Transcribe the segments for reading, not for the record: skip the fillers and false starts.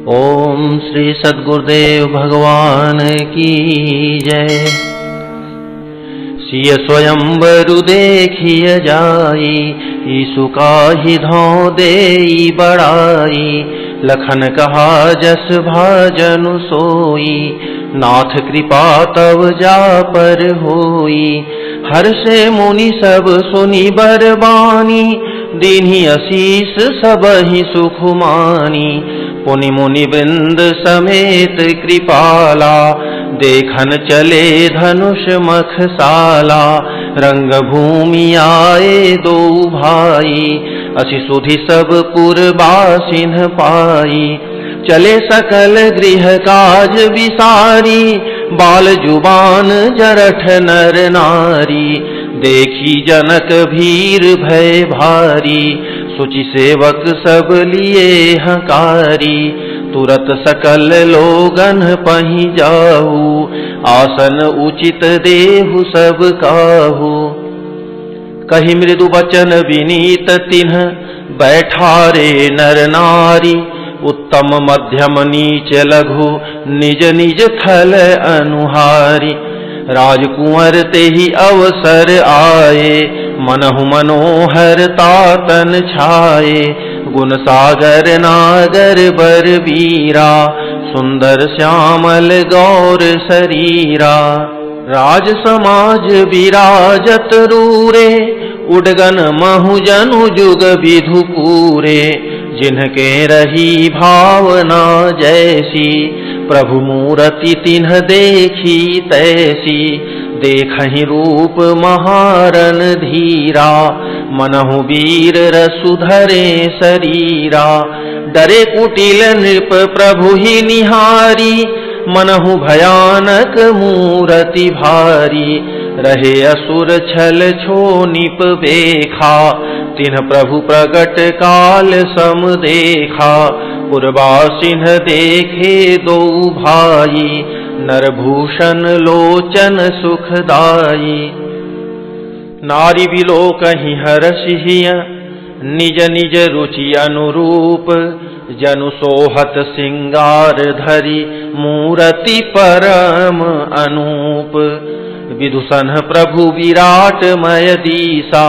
ओम श्री सद्गुरुदेव भगवान की जय। सिय स्वयंवरु देखिय जाई, ईसु काहि धौ देई बड़ाई। लखन कहा जस भाजनु सोई, नाथ कृपा तव जा पर होई। हर्षे मुनि सब सुनि बरबानी, दीन्हि असीस सबहि सुख मानी। पुनि मुनि वृंद समेत कृपाला, देखन चले धनुष मखसाला। रंग भूमि आए दो भाई, असि सुधि सब पुरबासिन पाई। चले सकल गृह काज विसारी, बाल जुबान जरठ नर नारी। देखी जनक भीर भय भारी, सुचि सेवक सब लिए हकारी। तुरत सकल लोगन पहि जाहु, आसन उचित देहु सब काहू। कहि मृदु वचन विनीत तिन्ह, बैठारे नर नारी। उत्तम मध्यम नीच लघु, निज निज थल अनुहारी। राजकुंवर तेहि अवसर आए, मनहु मनोहर तातन छाए। गुण सागर नागर बर वीरा, सुंदर श्यामल गौर शरीरा। राज समाज विराजत रूरे, उडगन महु जनु जुग विधु पूरे। जिनके रही भावना जैसी, प्रभु मूरति तिन्ह देखी तैसी। देखहि रूप महारन धीरा, मनहु वीर रसु धरे शरीरा। डरे कुटिल नृप प्रभु ही निहारी, मनहु भयानक मूरति भारी। रहे असुर छल छोनिप बेखा, तिन्ह प्रभु प्रगट काल सम देखा। पुरबासिन देखे दो भाई, नरभूषण लोचन सुखदाई। नारी बिलोकहि हरषिहिय, निज निज रुचि अनुरूप। जनु सोहत सिंगार धरि, मूरति परम अनूप। विदुषन प्रभु विराट मय दीसा,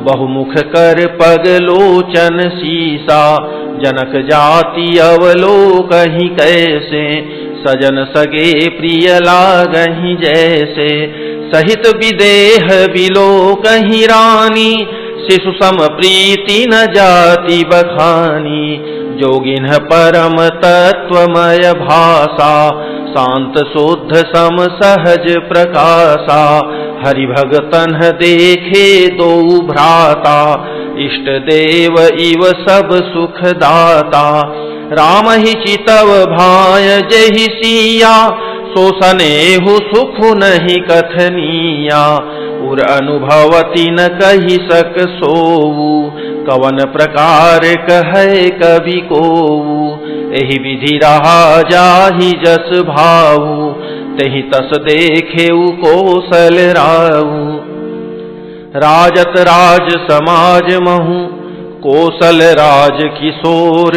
बहुमुख कर पग लोचन सीसा। जनक जाति अवलोकहि कैसे, सजन सगे प्रिय लागहि जैसे। सहित विदेह बिलोकहि रानी, शिशु सम प्रीति न जाति बखानी। जोगिन्ह परम तत्वमय भाषा, शांत शुद्ध सम सहज प्रकाशा। हरि भगतन देखे दो भ्राता, इष्ट देव इव सब सुख दाता। राम ही चितव भाय जहि सिया, सो सनेहु सुख नहीं कथनिया। उर अनुभवति न कहि सक सोऊ, कवन प्रकार कहे कवि कोऊ। एहि विधि रहा जाहि जस भाऊ, तेहि तस देखेउ कौशल राऊ। राजत राज समाज महु, कौशल राज किशोर।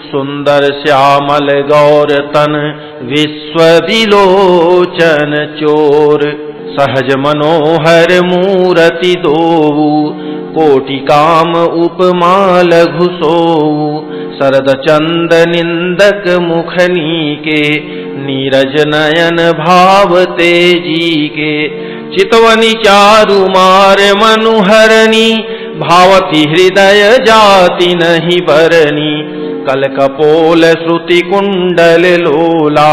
सुंदर श्यामल गौर तन, विश्व विलोचन चोर। सहज मनोहर मूरति दोऊ, कोटि काम उपमा लघु सोऊ। शरद चंद निंदक मुखनी के, नीरज नयन भाव तेजी के। चितवनी चारु मार मनुहरनी, भावती हृदय जाति नहीं बरनी। कल कपोल श्रुति कुंडल लोला,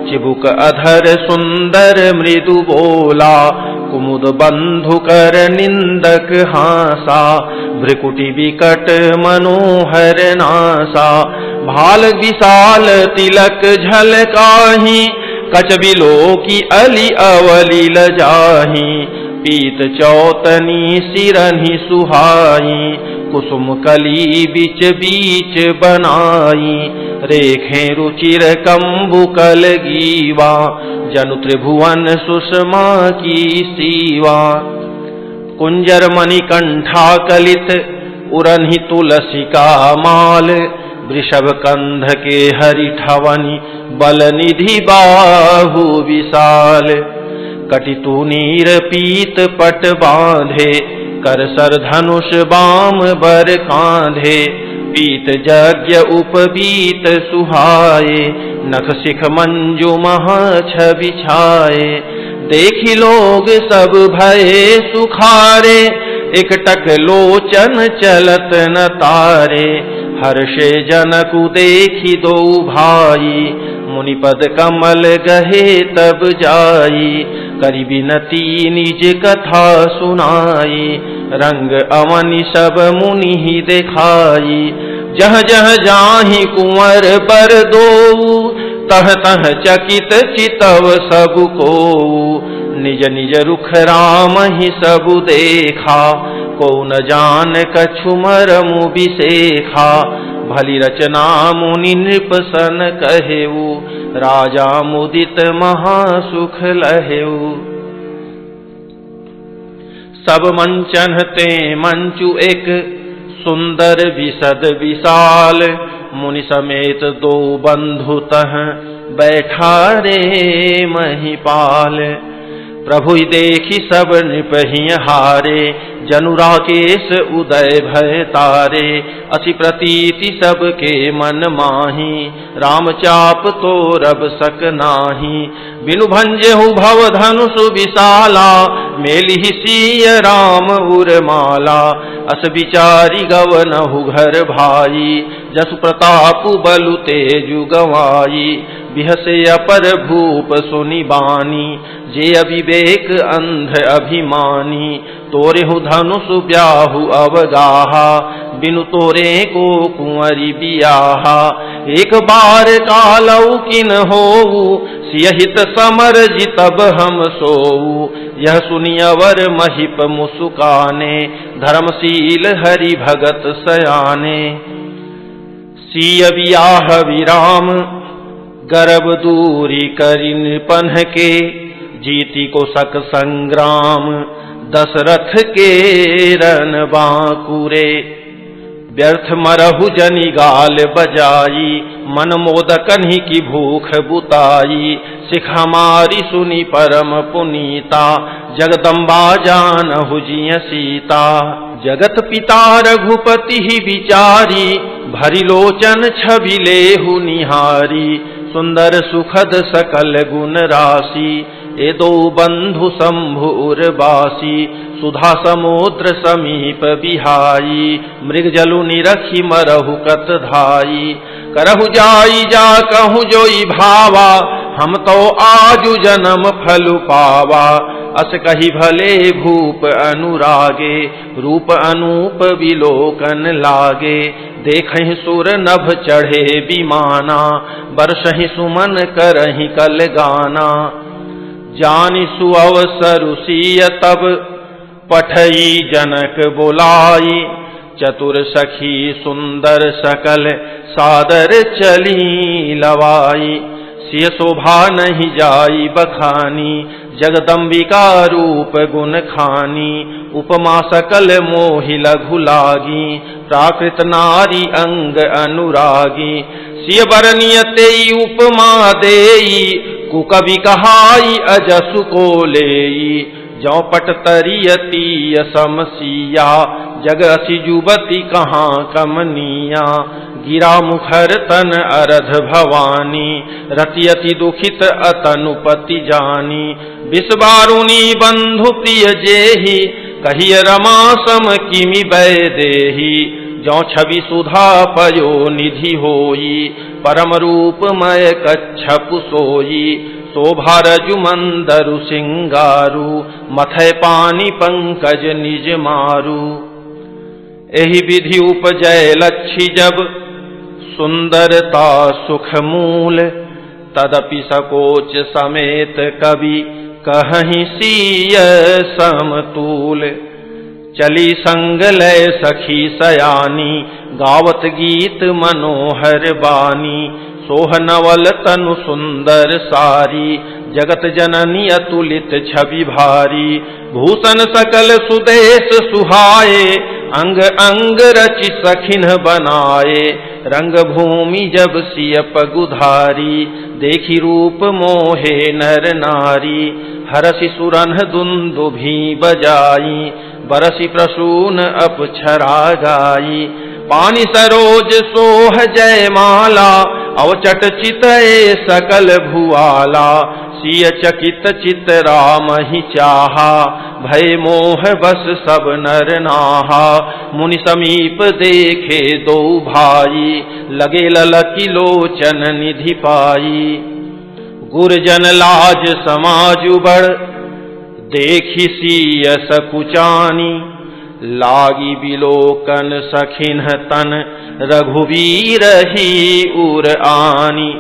चिबुक अधर सुंदर मृदु बोला। कुमुद बंधु कर निंदक हासा, भ्रिकुटी विकट मनोहर नासा। भाल विशाल तिलक झलकाहि, कच बिलोकी अली अवली लजाहि। पीत चौतनी सिरहि सुहाई, कुसुम कली बीच बीच बनाई। रेखें रुचिर कंबुकल गीवा, जनु त्रिभुवन सुषमा की सीवा। कुंजर मणिकंठा कलित, उरन्हि तुलसी का माल। वृषभ कंध के हरि ठवनी बल निधि बाहु विशाल। कटितु नीर पीत पट बांधे कर सर धनुष बाम बर कांधे। पीत यज्ञ उपबीत सुहाए नख सिख मंजु महा छवि छाए। देखी लोग सब भये सुखारे एकटक लोचन चलत न तारे। हर्षे जनकु देखी दो भाई मुनिपद कमल गहे तब जाई। करि बिनती निज कथा सुनाई रंग अवनि सब मुनि ही देखाई। जह जह जाहि कुंवर बर दोऊ तह तह चकित चितव सब को। निज निज रुख राम ही सब देखा को न जान कछु मरमु बिसेखा। भली रचना मुनि नृप सन कहेऊ राजा मुदित महासुख लहेऊ। सब मंचन ते मंचु एक सुंदर विशद विशाल। मुनि समेत दो बंधु तह बैठा रे महिपाल। प्रभु देखी सब नृपहि हारे जनु राकेश उदय भय तारे। अति प्रतीति सबके मन माही राम चाप तो रब सक नाही। बिनु भंजेहु भव धनुष विशाला मेलिहि सिय राम उरमाला। अस विचारी गवनहु घर भाई जसु प्रताप बलु तेजु गवाई। बिहसे अपर भूप सुनि बानी जे अविवेक अंध अभिमानी। तोरेहु धनुष ब्याहु अवगाहा बिनु तोरे को कुंवरी बियाहा। एक बार कालऊ किन होऊ सियहित समर जितब हम सोऊ। यह सुनि अवर महिप मुसुकाने धर्मशील हरि भगत सयाने। सिय बियाह विराम गर्भ दूरी करि नृपन्ह के। जीती को सक संग्राम दशरथ के रन बांकुरे। व्यर्थ मरहु जनि गाल बजाई मन मोदकन्हि की भूख बुताई। सिख हमारी सुनी परम पुनीता जगदम्बा जानहु जिय सीता। जगत पिता रघुपति ही विचारी भरी लोचन छवि लेहु निहारी। सुंदर सुखद सकल गुण राशि ए दो बंधु शंभु उर्वासी। सुधा समुद्र समीप बिहाई मृग जलु निरखी मरहु कत धाई। करहु जाई जा कहूँ जोई भावा हम तो आजु जन्म फलु पावा। अस कही भले भूप अनुरागे रूप अनूप विलोकन लागे। देखहि सुर नभ चढ़े विमाना बरसहि सुमन करहि कल गाना। जानि सुअवसरु सिय तब पठई जनक बोलाई। चतुर सखी सुंदर सकल सादर चली लवाई। सिय शोभा नहीं जाई बखानी जगदम्बिका रूप गुण खानी। उपमा सकल मोहि लघु लागी प्राकृत नारी अंग अनुरागी। सिय बरनिय तेई उपमा देई कुकवि कहाई अजसु को लेई। जौ पट तरियती समसिया जग असि जुबती कहाँ कमनिया। गिरा मुखर तन अरध भवानी रतियति दुखित अतनुपति जानी। विषबारुणी बंधु प्रिय जेहि कहिय रमा सम किमि वै देहि। जौ छवि सुधा पयो निधि होई परम रूपमय कच्छपु सोई। शोभा रजु मंदरु सिंगारु मथय पानी पंकज निज मारु। एहि विधि उपजय लक्षी जब सुंदरता सुख मूल। तदपि सकोच समेत कवि कहीं सिय समतूल। चली संग लय सखी सयानी गावत गीत मनोहर बानी। सोह नवल तनु सुंदर सारी जगत जननी अतुलित छवि भारी। भूषण सकल सुदेश सुहाए अंग अंग रचि सखिन बनाए। रंग भूमि जब सिय पगुधारी, देखी रूप मोहे नर नारी, हरसि सुरन दुंदुभि बजाई, बरसि प्रसून अपछरा गाई, पानी सरोज सोह जयमाला, अवचट चितये सकल भुआला, सिय चकित चित राम ही चाहा, भय मोह बस सब नर नाहा, मुनि समीप देखे दो भाई, लगे ललकी लोचन निधि पाई, गुरजन लाज समाज बढ़, देखी सिय सकुचानी, लागी बिलोकन सखिन तन, रघुवीर ही उर आनी,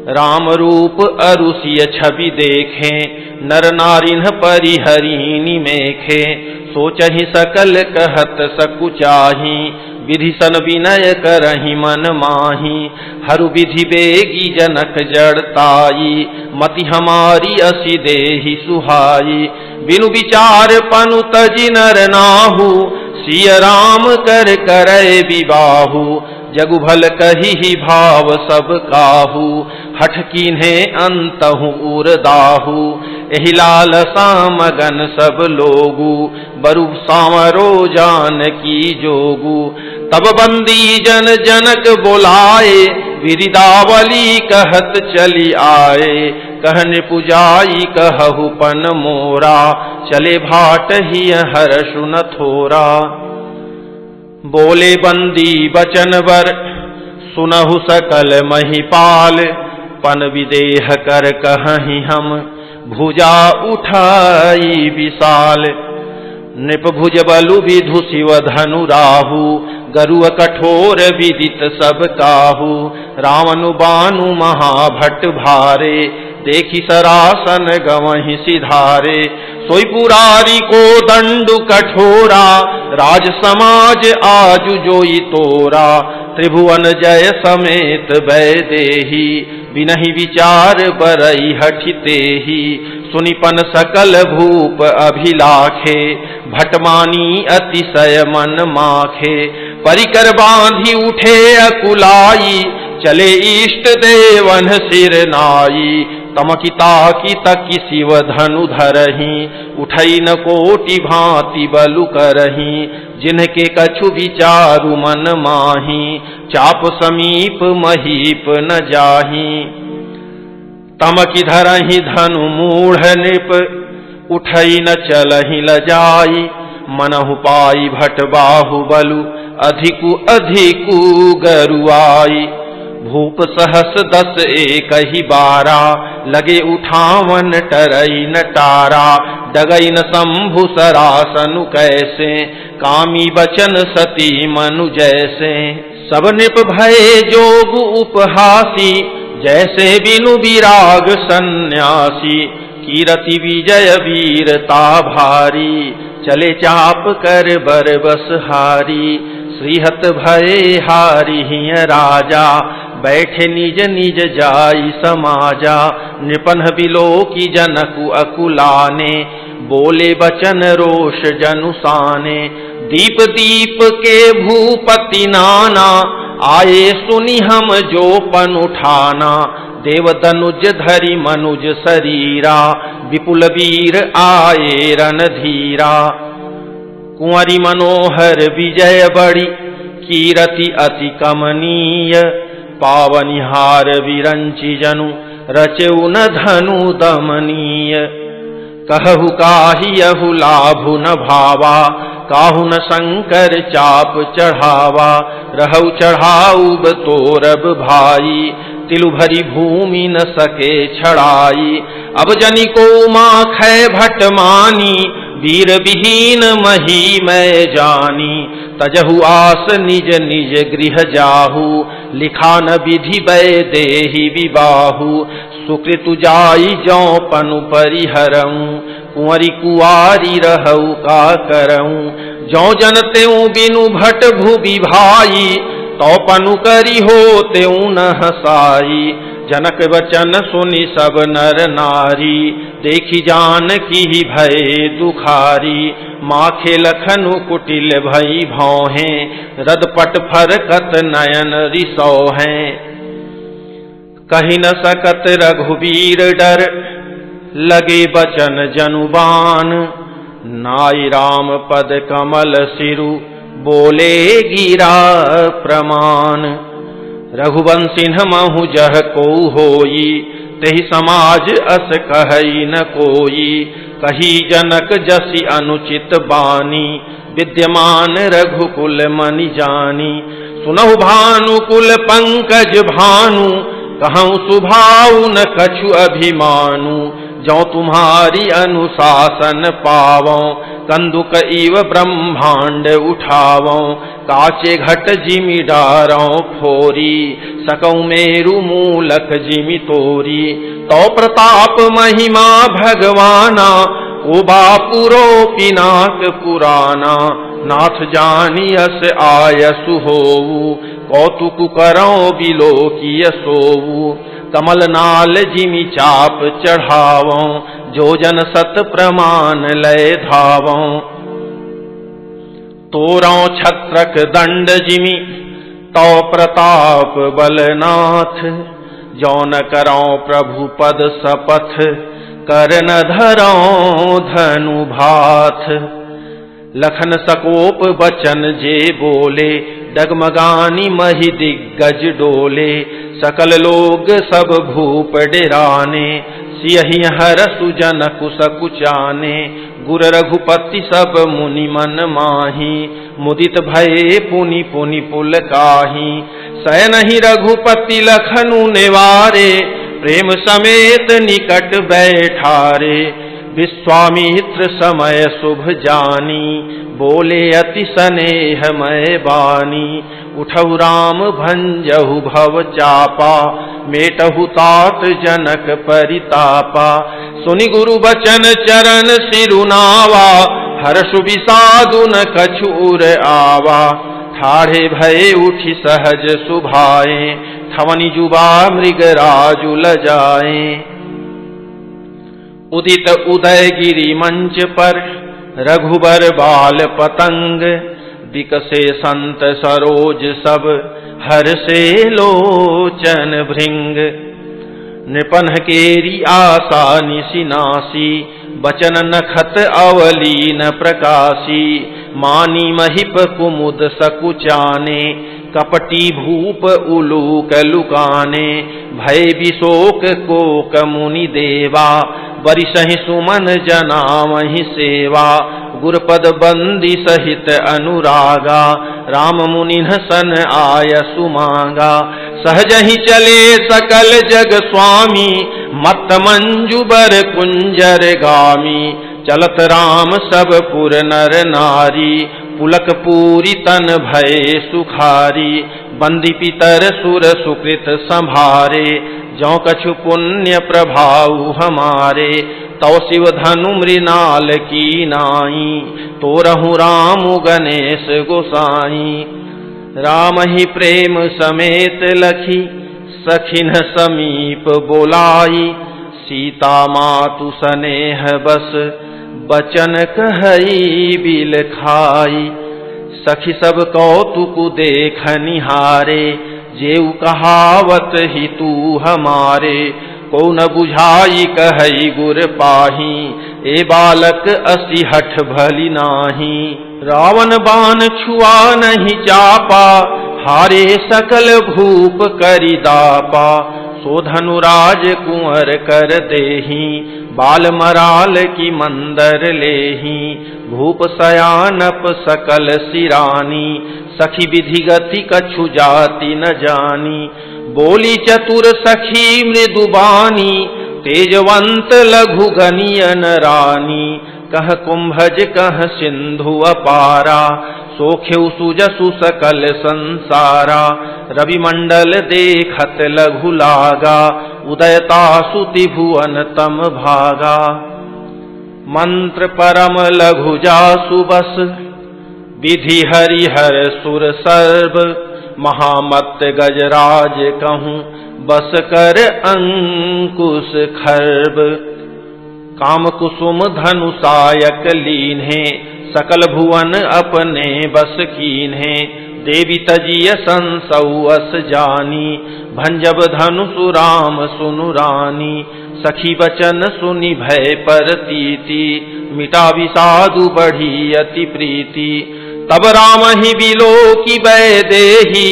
राम रूप अरुसिय छवि देखे, नर नारिन परिहरिणी मेखे, सोचहि सकल कहत सकुचाही, विधि सन विनय करहि मन माही, हरु विधि बेगी जनक जड़ताई, मति हमारी असी देहि सुहाई, बिनु विचार पनु तजि नर नाहु, सिय राम कर करे विबाहु, जगु भल कही ही भाव सब काहू, हठ कीन्हे अंतहु उरदाहु, एहि लालसा मगन सब लोगु, बरु सामरो जान की जोगु, तब बंदी जन जनक बोलाए, विरिदावली कहत चली आए, कहन पुजाई कहु पन मोरा, चले भाट ही हर्षु न थोरा, बोले बंदी बचन वर, सुनहु सकल महिपाल, पन विदेह कर कहीं हम, भुजा उठाई विशाल, नृप भुज बलु विधु शिव धनु राहु, गरुड़ कठोर विदित सब काहू, रावण बानु महाभट भारे, देखी सरासन गवहि सिधारे, सोई पुरारी को दंडु कठोरा, राज समाज आजु जोई तोरा, त्रिभुवन जय समेत वैदेही, बिनहि विचार बरई हठितेहि, सुनिपन सकल भूप अभिलाखे, भटमानी अतिशय मन माखे, परिकर बांधी उठे अकुलाई, चले इष्ट देवन सिर नाई, तमकिता की तकी शिव धनु धरही, उठई न कोटि भांति बलु करही, जिनके कछु विचारु मन माही, चाप समीप महीप न जाही, तमकि धरही धनु मूढ़ नृप, उठई न चलहि लजाई, मनहु पाई भट बाहु बलु, अधिकु अधिकु गरुआई, भूप सहस 10 एक ही 12, लगे उठावन टरई न टारा, डगई न शंभु सरासनु कैसे, कामी बचन सती मनु जैसे, सब नृप भये जोग उपहासी, जैसे बिनु विराग सन्यासी, कीरति विजय वीरता भारी, चले चाप कर बरबस हारी, श्रीहत भये हारी हिय राजा, बैठे निज निज जाई समाजा, नृपन बिलो की जनकु अकुलाने, बोले बचन रोष जनुसाने, दीप दीप के भूपति नाना, आए सुनि हम जो पन उठाना, देव तनुज धरि मनुज शरीरा, विपुल वीर आए रणधीरा, कुंवरी मनोहर विजय बड़ी, कीरति अति कमनीय, पावनिहार विरंचि जनु, रचेउ न धनु दमनीय, कहु काहियहु लाभु न भावा, काहु न शंकर चाप चढ़ावा, रहु चढ़ाऊब तोरब भाई, तिलु भरी भूमि न सके छड़ाई, अब जनि को माखै भट मानी, वीर विहीन मही मैं जानी, तजहु आस निज निज गृह जाहू, लिखा न विधि वैदेही विबाहु, सुकृतु जाई जौ पनु परिहरऊं, कुंवरी कुआरी रहऊ का करऊं, जौ जनतेऊ बिनु भट भुवि भाई, तो पनु करी हो तेऊ न हसाई, जनक वचन सुनि सब नर नारी, देखी जानकी ही भये दुखारी। माखे लखनु कुटिल भई भौहें, रदपट फरकत नयन रिसौहें। कही न सकत रघुबीर डर, लगे बचन जनुबान। नाई राम पद कमल सिरु, बोले गिरा प्रमाण। रघुवंशिन महु जह को होई, तेहि समाज अस कहई न कोई। कही जनक जसि अनुचित बानी, विद्यमान रघुकुल मनि जानी। सुनहु भानुकुल पंकज भानु, कहूँ सुभाऊ न कछु अभिमानु। जो तुम्हारी अनुशासन पावों, कंदुक इव ब्रह्मांड उठावों। काचे घट जिमि डारों फोरी, सकऊँ मेरु मूलक जिमि तोरी। तो प्रताप महिमा भगवाना, ओ बापुरो पिनाक पुराना। नाथ जानियस आयसु होऊ, कौतुक करौ बिलोकिय सोऊ। कमल नाल जिमि चाप चढ़ावों, जो जन सत प्रमाण लय धावों। तोरौ छत्रक दंड जिमि, तो प्रताप बलनाथ। जौन करौ प्रभु पद सपथ, कर न धरौ धनु भाथ। लखन सकोप बचन जे बोले, डगमगानी महि दिग्गज डोले। सकल लोग सब भूप डेराने, सियहि हरसु जनकु सकुचाने। गुर रघुपति सब मुनि मन माही, मुदित भये पुनि पुनि पुलकाहि। सयनहि रघुपति लखनु निवारे, प्रेम समेत निकट बैठारे। विश्वामित्र समय शुभ जानी, बोले अति स्नेहमय बानी। उठऊ राम भंजहु भव चापा, मेटहु तात जनक परितापा। सुनि गुरु बचन चरण सिरुनावा, हर्षु विषादु न कछु उर आवा। ठाढ़े भये उठि सहज सुभाए, थवनि जुबा मृग राजु लजाए। उदित उदय गिरि मंच पर, रघुबर बाल पतंग। विकसे संत सरोज सब, हर्षे लोचन भृंग। नृपन केरी आशा निशिनासी, बचन नखत अवलीन प्रकाशी। मानी महिप कुमुद सकुचाने, कपटी भूप उलूक लुकाने। भय विशोक कोक मुनि देवा, बरिसहि सुमन जनामहि सेवा। गुरपद बंदी सहित अनुरागा, राम मुनिन सन आयसु मांगा। सहजहि चले सकल जग स्वामी, मत्त मंजु बर कुंजर गामी। चलत राम सब पुर नर नारी, पुलक पूरी तन भये सुखारी। बंदी पितर सुर सुकृत संभारे, जौ कछु पुण्य प्रभाव हमारे। तौ शिव धनु मृणाल की नाई, तोरहु राम गणेश गोसाई। राम ही प्रेम समेत लखी, सखिन समीप बोलाई। सीता मातु स्नेह बस, बचन कहई बिल खाई। सखी सब कौतुक देख निहारे, जेऊ कहावत ही तू हमारे। को न बुझाई कहई गुर पाही, ए बालक असी हठ भली नाही। रावण बाण छुआ नहीं चापा, हारे सकल भूप करि दापा। सो धनुराज कुंवर कर देही, बाल मराल की मंदर लेही। भूप सयानप सकल सिरानी, सखी विधि गति कछु जाति न जानी। बोली चतुर सखी मृदुबानी, तेजवंत लघु गनियन रानी। कह कुंभज कह सिंधु अपारा, सोख्यउ सुजसु सकल संसारा। रवि मंडल देखत लघु लागा, उदयता सुति भुवन तम भागा। मंत्र परम लघु जासु बस, विधि हरिहर सुर सर्व। महामत्त गजराज कहूँ बस कर अंकुश खर्ब। काम कुसुम धनुषायक लीन्हे, सकल भुवन अपने बस कीन्हे। देवी तजिय संसौ अस जानी, भंजब धनुषु राम सुनु रानी। सखी बचन सुनि भय परतीति, मिटा विषादु बढ़ी अति प्रीति। तब राम ही बिलोकी वैदेही,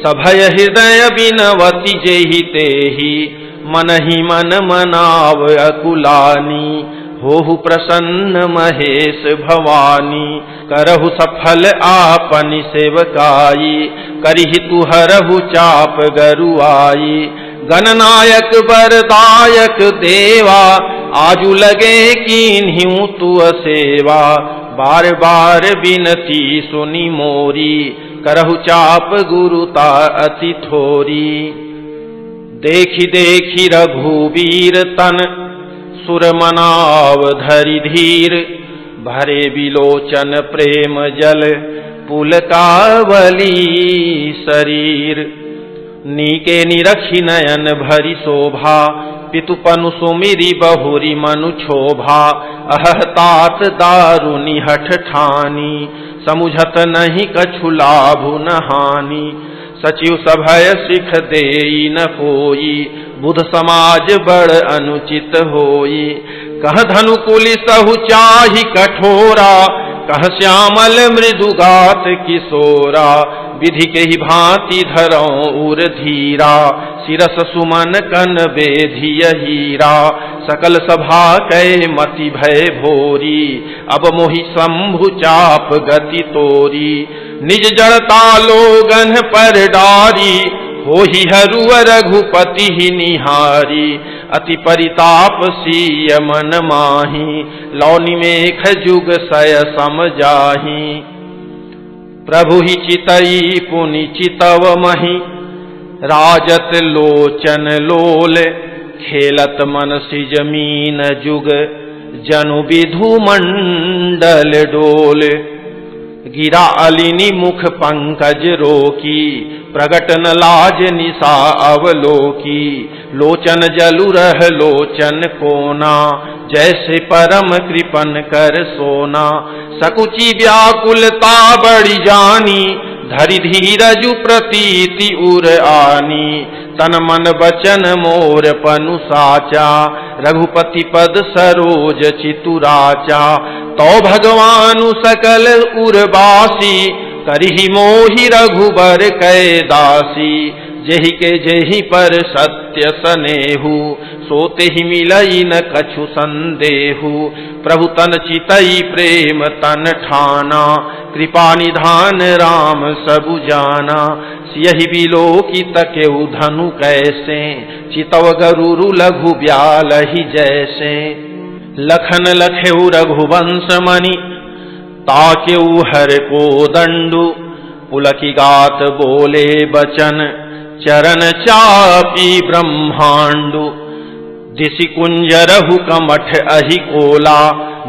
सभय हृदय बिनवती जेहि तेहि। मन ही मन मनाव अकुलानी, होहु प्रसन्न महेश भवानी। करहु सफल आपनि सेवकाई, करिहि तुहरहु चाप गरुआई। गणनायक वरदायक देवा, आजु लगे कीन्हिउ तुअ सेवा। बार बार बिनती सुनि मोरी, करहु चाप गुरुता अति थोरी। देखि देखि रघुवीर तन, सुर मनाव धरि धीर। भरे बिलोचन प्रेम जल, पुलकावली शरीर। नीके निरखि नयन भरि शोभा, पितुपनु सुमिरि बहुरी मनु क्षोभा। अहह तात दारुनि हठ ठानी, समुझत नहीं कछु लाभु न हानि। सचिव सभय सिख देई न कोई, बुध समाज बड़ अनुचित होई। कह धनु पुलिसहु चाहि कठोरा, कह श्यामल मृदुगात किशोरा। विधि के ही भांति धरौं उर धीरा, शिरस सुमन कन बेधिय हीरा। सकल सभा कै मति भय भोरी, अब मोहि शंभु चाप गति तोरी। निज जड़ता लोगन पर डारी, होहि हरुव रघुपति ही निहारी। अति परिताप सीय मन माही, लौनि मेघ जुग सय सम जाही। प्रभु ही चितई पुनि चितव मही, राजत लोचन लोल। खेलत मन सिज मीन जुग, जनु विधु मंडल डोल। गिरा अलिनि मुख पंकज रोकी, प्रगट न लाज निशा अवलोकी। लोचन जलु रह लोचन कोना, जैसे परम कृपन कर सोना। सकुचि व्याकुलता बढ़ी जानी, धरि धीरजु प्रतीति उर आनी। तन मन बचन मोर पनु साचा, रघुपति पद सरोज चितुराचा। तो भगवानु सकल उर्वासी, करिहि मोहि रघुबर कै दासी। जेहि के जेहि पर सत्य सनेहु, सोते ही मिलई न कछु संदेहु। प्रभु तन चितई प्रेम तन ठाना, कृपा निधान राम सबु जाना। सियहि बिलोकी तकेउ धनु कैसे, चितव गरुरु लघु ब्यालहि जैसे। लखन लखेउ रघुवंश मणि, ताकेउ हर को दंडु। पुलकी गात बोले बचन, चरण चापी ब्रह्मांडु। दिशि कुंजरहु कमठ अहि कोला,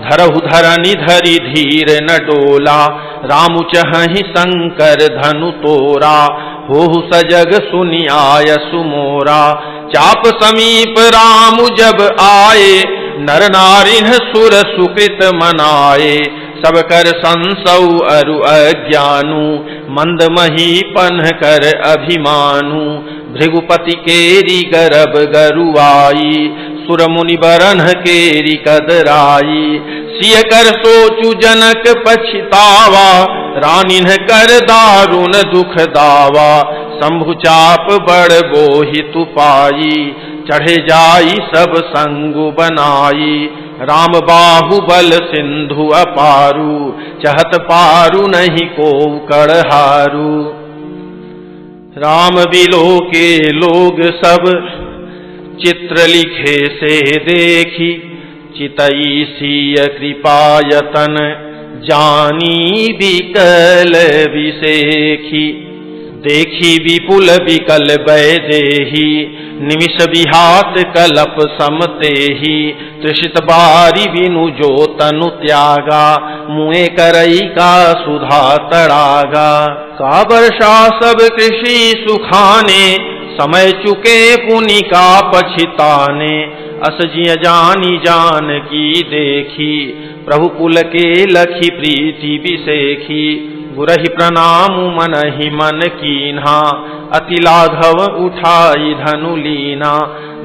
धरहु धरनि धरि धीर न डोला। रामु चहहि शंकर धनु तोरा, होहु सजग सुनि आय सुमोरा। चाप समीप रामु जब आए, नर नारिन सुर सुकृत मनाए। सब कर संसौ अरु अज्ञानु, मंद महीपन कर अभिमानु। भृगुपति केरी गरब गरुआई, सुर मुनि बरन केरी कदराई। सिय कर सोचु जनक पछतावा, रानिन कर दारुण दुख दावा। शंभु चाप बड़ बोहितु पाई, चढ़े जाई सब संगु बनाई। राम बाहुबल सिंधु अपारू, चहत पारू नहीं को कड़हारू। राम बिलो के लोग सब, चित्र लिखे से देखी। चितई सिय कृपायतन, जानी बिकल विसेखी। देखी विपुल विकल वैदेही, निमिष विहात कलप समतेही। त्रिषित बारी बिनु जो तनु त्यागा, मुए करई का सुधा तड़ागा। का वर्षा सब कृषि सुखाने, समय चुके पुनि का पछिताने, अस जिय जानी जान की देखी, प्रभु कुल के लखी प्रीति बिसेखी, गुरहि प्रणाम मनहि मन कीन्हा, अति लाघव उठाई धनु लीना,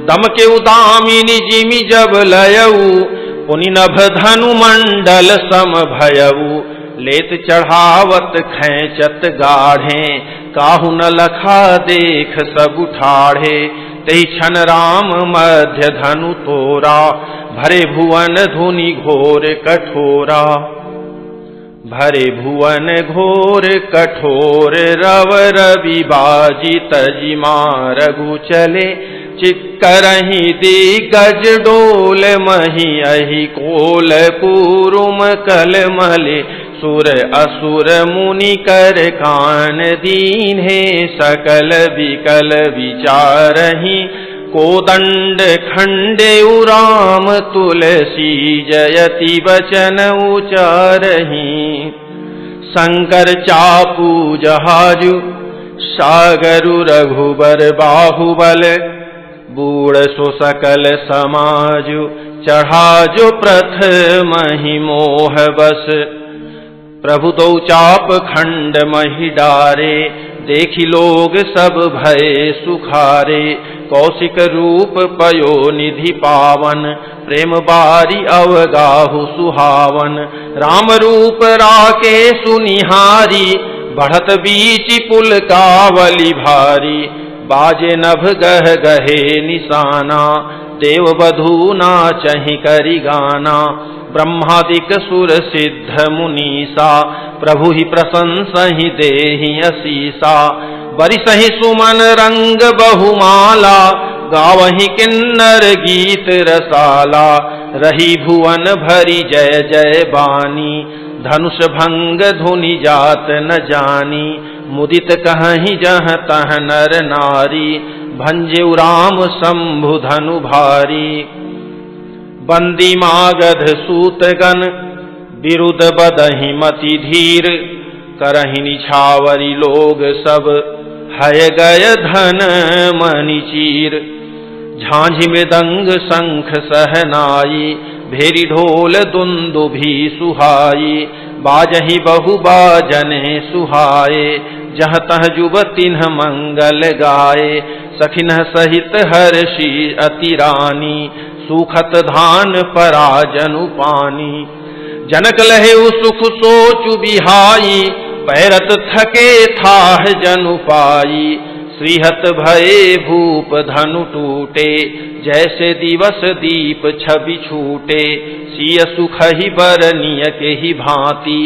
दम के उदामिनी जिमि जब लयऊ, पुनि नभ धनु मंडल सम भयऊ, लेत चढ़ावत खैचत गाढ़े, काहू न लखा देख सब उठाढ़े, तेहि क्षण राम मध्य धनु तोरा, भरे भुवन धुनि घोर कठोरा, भरे भुवन घोर कठोर, रव रवि बाजी तजि मारगु चले, चिक्करहि दिग्गज डोल मही अहि कोल कुरुम कलमले, सुर असुर मुनि कर कान दीन्हे, सकल विकल विचारहि, कोदंड खंडेउ राम तुलसी, जयति वचन उचारहि, शंकर चापू जहाजु सागरु रघुबर बाहुबल, बूढ़ सो सकल समाजु, चढ़ाजो प्रथम ही मोह बस, प्रभु दो चाप खंड मही डारे, देखी लोग सब भय सुखारे, कौशिक रूप पयो निधि पावन, प्रेम बारी अवगाहु सुहावन, राम रूप राके सुनिहारी, बढ़त बीच पुल कावली भारी, बाजे नभ गह गहे निशाना, देव बधू नाचहि करि गाना, ब्रह्मादिक सुर सिद्ध मुनीसा, प्रभु ही प्रशंसहि देहि असीसा, बरिसहि सुमन रंग बहुमाला, गावहि किन्नर गीत रसाला, रही भुवन भरी जय जय बानी, धनुष भंग धुनि जात न जानी, मुदित कहहि जह तह नर नारी, भंजेउ राम शंभु धनु भारी, बंदी मागध सूतगन, विरुद्ध बदहि मति धीर, करहि निछावरी लोग सब, हय गय धन मनि चीर, झांझि मृदंग शंख सहनाई, भेरी ढोल दुंदुभि सुहाई, बाजहि बहु बाजने सुहाए, जह तह जुबतिन्ह मंगल गाए, सखिन्ह सहित हर्षि अति रानी, सुखत धान पराजनु पानी, जनक लहेउ सुख सोचु बिहाई, पैरत थके थाह जनु पाई, श्रीहत भये भूप धनु टूटे, जैसे दिवस दीप छवि छूटे, सिय सुखहि बरनिय के ही भांति,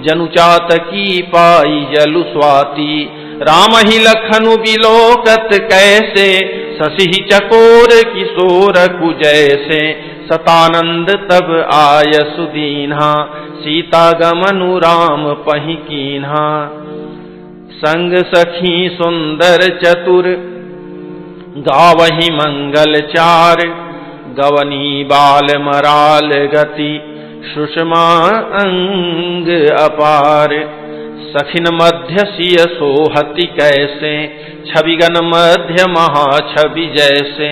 जनु चातकी पाई जलु स्वाति, राम ही लखनु बिलोकत कैसे, शशि चकोर किशोर कुजैसे, सतानंद तब आय सुदीन्हा, सीता गमनु राम पहि कीन्हा, संग सखी सुंदर चतुर, गावहि मंगल चार, गवनी बाल मराल गति, सुषमा अंग अपार, सखिन मध्य सिय सोहति कैसे, छविगन मध्य महा छवि जैसे,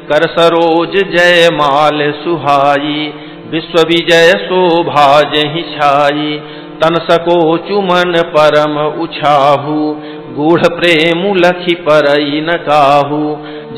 कर सरोज जय माल सुहाई, विश्व विजय शोभा जहि छाई, तन सकोचु मन परम उछाहु, गूढ़ प्रेम लखि परई न काहू,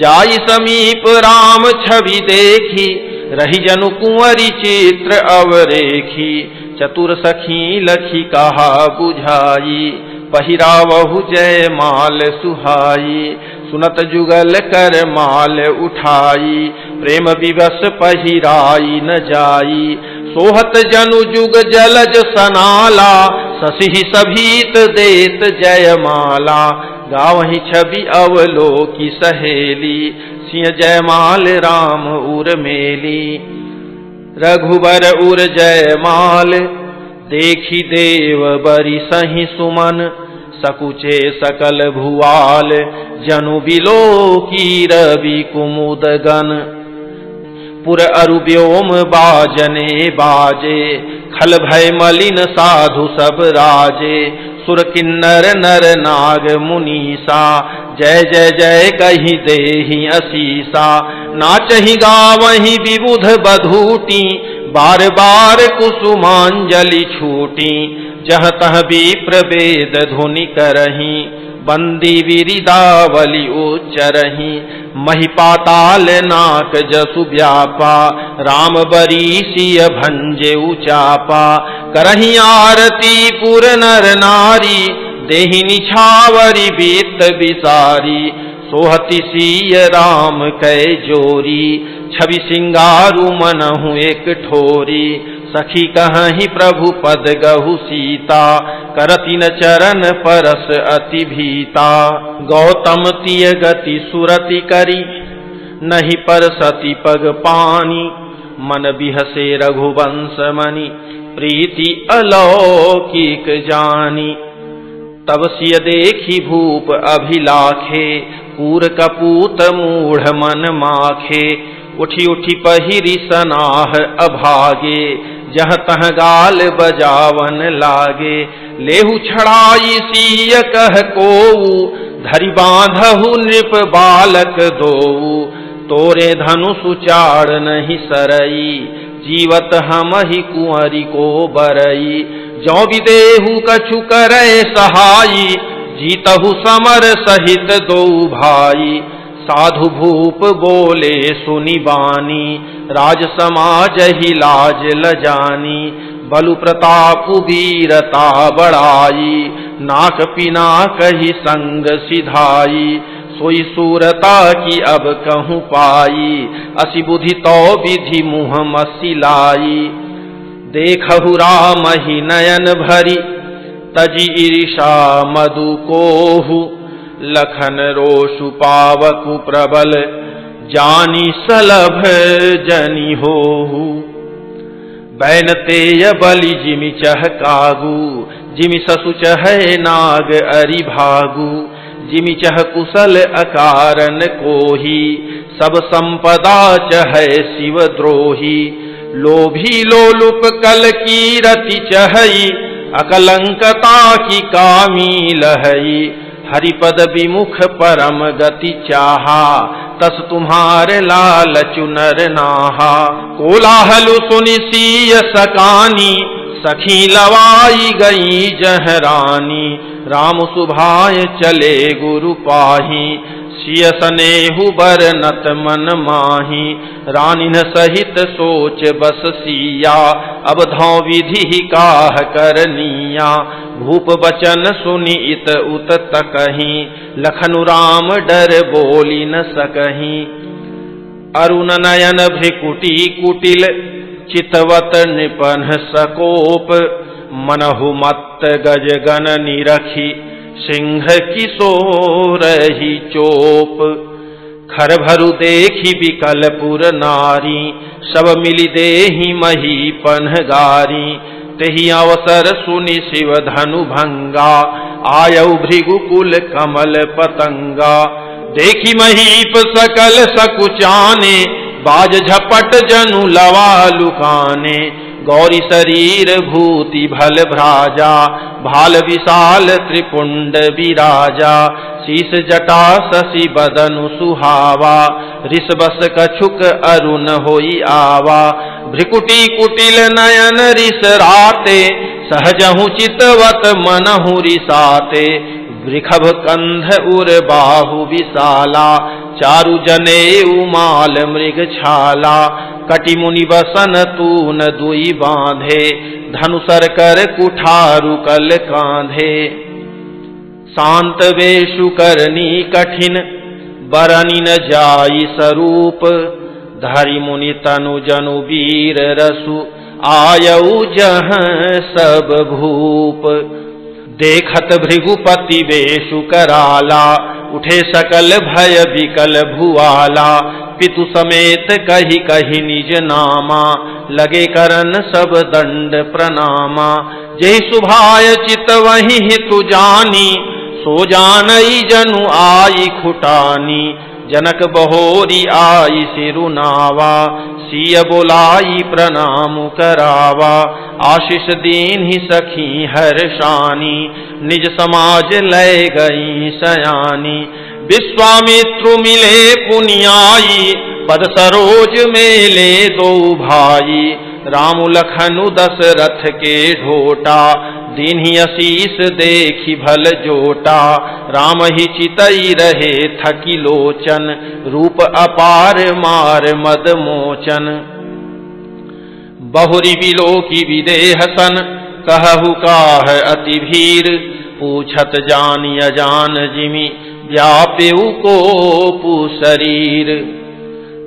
जाई समीप राम छवि देखी, रही जनु कुंवरी चित्र अवरेखी, चतुर सखी लखी कहा बुझाई, पहिरावहु जय माल सुहाई, सुनत जुगल कर माल उठाई, प्रेम विवश पहिराई न जाई, सोहत जनु जुग जलज सनाला, शशि सभीत देत जयमाला, गावहि छवि अवलोकी सहेली, सिंह जयमाल राम उर मेली, रघुबर उर जयमाल, देखी देव बरि सहि सुमन, सकुचे सकल भुआल, जनु बिलोकी रवि कुमुद गन, पुर अरु व्योम बाजने बाजे, खल भय मलिन साधु सब राजे, सुर किन्नर नर नाग मुनीसा, जय जय जय कही देहि असीसा। नाचहि गावहि विबुध बधूटी, बार बार कुसुमांजलि छूटी। जह तह विप्र वेद धुनि करहीं, बंदी विरिदावली उच्चरहीं। मही पाताल नाक जसु व्यापा, राम बरीसिय भंजे उचापा। करहीं आरती पुर नर नारी, देहि निछावरी बीत बिसारी। सोहति सिय राम कै जोरी, छवि सिंगारु मनहु एक ठोरी। सखी कहहि प्रभु पद गहु सीता, करति न चरण परस अति भीता। गौतम तिय गति सुरति करी, नहीं परसति पग पानी। मन बिहसे रघुवंश मणि, प्रीति अलौकिक जानी। तब सिय देखी भूप अभिलाखे, पूर कपूत मूढ़ मन माखे। उठी उठी पहिरी सनाह अभागे, जह तह गाल बजावन लागे। लेहु छड़ाई सिय कह कोऊ, धरि बांधहु नृप बालक दोऊ। तोरे धनुषु चाड़ नहीं सरई, जीवत हमहि कुंवरी को बरई। जौ विदेहु कछु करे सहाई, जीतहु समर सहित दो भाई। साधु भूप बोले सुनि बानी, राज समाज ही लाज लजानी। बलु प्रताप वीरता बढ़ाई, नाक पिना कही संग सिधाई। सोई सूरता की अब कहूँ पाई, असी बुद्धि तो विधि मुँह मसिलाई। देखहु राम ही नयन भरी, तजी ईर्षा मधु कोहु। लखन रोषु पावकु प्रबल, जानी सलभ जनि होहु। बैन तेय बलि जिमि चह कागू, जिमि ससु चहै नाग अरि भागू। जिमि चह कुशल अकारन कोही, सब संपदा चहै शिव द्रोही। लोभी लोलुप कल की रति चहई, अकलंकता की कामी लहई। हरिपद विमुख परम गति चाहा, तस तुम्हारे लाल चुनर नाहा। कोलाहलु सुनि सिय सकानी, सखी लवाई गई जहरानी। राम सुभाय चले गुरु पाही, सिय सनेहु बरनत मन माही। रानिन सहित सोच बस सिया, अब धौ विधि काह करनिया। भूप बचन सुनि इत उत तकहीं, लखनु राम डर बोली न सकहीं। अरुण नयन भ्रिकुटी कुटिल, चितवत निपन सकोप। मनहु मत्त गज गण निरखी, सिंह किशोरहि चोप। खर भरु देखी विकल पुर नारी, सब मिली देहि महीपन गारी। तेहि अवसर सुनि शिव धनु भंगा, आयउ भृगुकुल कमल पतंगा। देखी महीप सकल सकुचाने, बाज झपट जनु लवा लुकाने। गौरी शरीर भूति भल भ्राजा, भाल विशाल त्रिपुंड विराजा। शीस जटा शशि बदनु सुहावा, ऋषबस कछुक अरुण होई आवा। भ्रिकुटी कुटिल नयन रिस राते, सहजहु चितवत मनहु रिसाते। वृखभ कंध उर बाहु विशाला, चारु जने उमाल मृग छाला। कटि मुनि बसन तून दुई बांधे, धनुसर कर कुठारु कल कांधे। शांत वेशु करनी कठिन, बरनि न जाई स्वरूप। धरि मुनि तनु जनु वीर रसु, आयउ जह सब भूप। देखत भृगुपति वेशु कराला, उठे सकल भय विकल भुआला। पितु समेत कही कही निज नामा, लगे करन सब दंड प्रणामा। जेहि सुभाय चित वही हितु जानी, सो जानई जनु आई खुटानी। जनक बहोरी आई सिरु नावा, सिय बोलाई प्रणाम करावा, आशीष दीन ही सखी हर्षानी, निज समाज लय गई सयानी। विश्वामित्रु मिले पुनियाई, पद सरोज मेले दो भाई, राम लखनु दशरथ के ढोटा, दीन्ही आशीष देखी भल जोटा। राम ही चितई रहे थकी लोचन, रूप अपार मार मद मोचन। बहुरी बिलो की विदेह सन, कहु काह अति भीर, पूछत जान अजान जिमि, व्यापेउ को शरीर।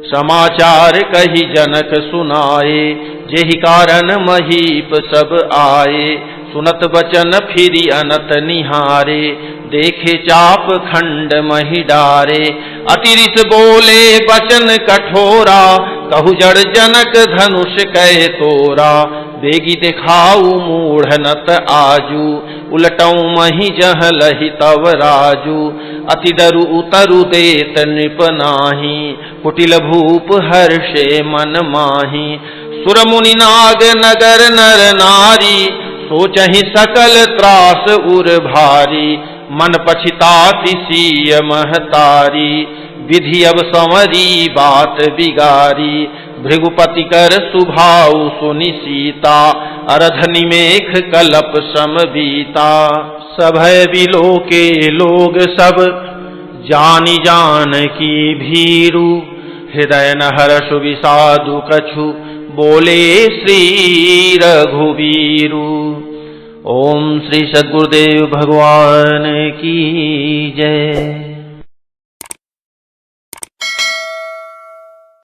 समाचार कही जनक सुनाए, जेहि कारण महीप सब आए। सुनत बचन फिरी अनत निहारे, देखे चाप खंड मही डारे। अतिरिक्त बोले बचन कठोरा, कहु जड़ जनक धनुष कै तोरा। बेगी दिखाऊ मूढ़ नत आजू, उलटऊ मही जह लहि तव राजू। अति दरु उतरु देत नृप नाही, कुटिल भूप हर्षे मन माही। सुर मुनि नाग नगर नर नारी, सोचहि सकल त्रास उर भारी। मन पछिताति सिय महतारी, विधि अब संवरी बात बिगारी। भृगुपति कर सुभाऊ सुनि सीता, अरध निमेख कलप सम बीता। सभय बिलो के लोग सब, जानी जान की भीरु। हृदय न हर्षु विषादु कछु, बोले श्री रघुवीरु। ओम श्री सद्गुरुदेव भगवान की जय।